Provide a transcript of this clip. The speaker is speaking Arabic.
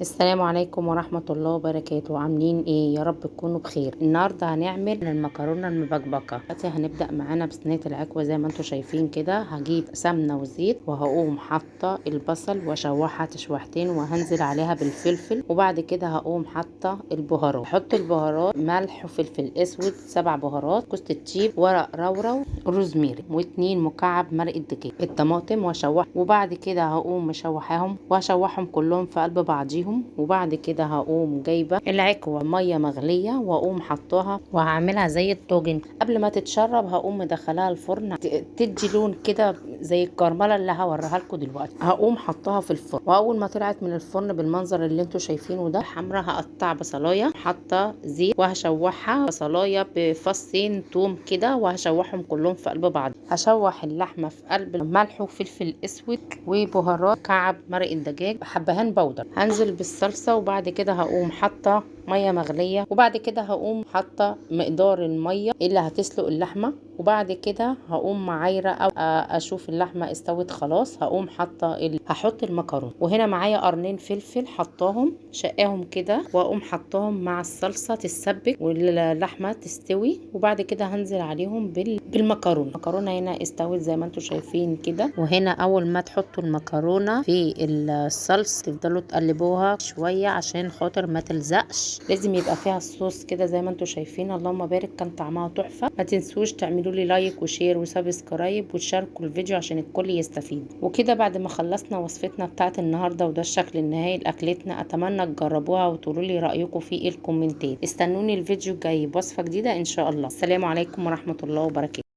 السلام عليكم ورحمة الله وبركاته. عاملين ايه؟ يا رب تكونوا بخير. النهارده هنعمل المكرونة المبكبكة. دلوقتي هنبدأ معانا بصينية العكوة زي ما انتم شايفين كده. هجيب سمنة وزيت وهقوم حاطة البصل واشوحها تشويحتين وهنزل عليها بالفلفل، وبعد كده هقوم حاطة البهارات. احط البهارات ملح وفلفل اسود 7 بهارات، كوز الطيب، ورق رورو، روزميري، و2 مكعب مرقة دجاج، الطماطم واشوح، وبعد كده هقوم مشوحاهم وهشوحهم كلهم في قلب بعضيهم. وبعد كده هقوم جايبه العكوه ميه مغليه واقوم حطاها وهعملها زي الطاجن. قبل ما تتشرب هقوم مدخلاها الفرن تدي لون كده زي الكرمله اللي هوريها لكم دلوقتي. هقوم حطاها في الفرن، واول ما طلعت من الفرن بالمنظر اللي انتم شايفينه ده حمرا، هقطع بصلايه، حاطه زيت وهشوحها بصلايه بفصين توم كده وهشوحهم كلهم في قلب بعض. هشوح اللحمه في قلب ملح وفلفل اسود وبهارات كعب مرق الدجاج حبهان بودر. هنزل بالصلصه، وبعد كده هقوم حاطه ميه مغليه، وبعد كده هقوم حاطه مقدار الميه اللي هتسلق اللحمه، وبعد كده هقوم معايره او اشوف اللحمه استوت خلاص. هقوم هحط المكرونه، وهنا معايا قرنين فلفل حطاهم شقاهم كده، واقوم حطاهم مع الصلصه تتسبك واللحمه تستوي، وبعد كده هنزل عليهم بالمكرونه. المكرونه هنا استوت زي ما انتم شايفين كده. وهنا اول ما تحطوا المكرونه في الصلصه تفضلوا تقلبوها شويه عشان خاطر ما تلزقش، لازم يبقى فيها الصوص كده زي ما انتم شايفين. اللهم بارك، كان طعمها تحفه. ما تنسوش تعملوا لي لايك وشير وسبسكرايب وتشاركوا الفيديو عشان الكل يستفيد. وكده بعد ما خلصنا وصفتنا بتاعت النهارده وده الشكل النهائي لاكلتنا. اتمنى تجربوها وتقولوا لي رايكم في الكومنتات. استنوني الفيديو الجاي بوصفه جديده ان شاء الله. السلام عليكم ورحمه الله وبركاته.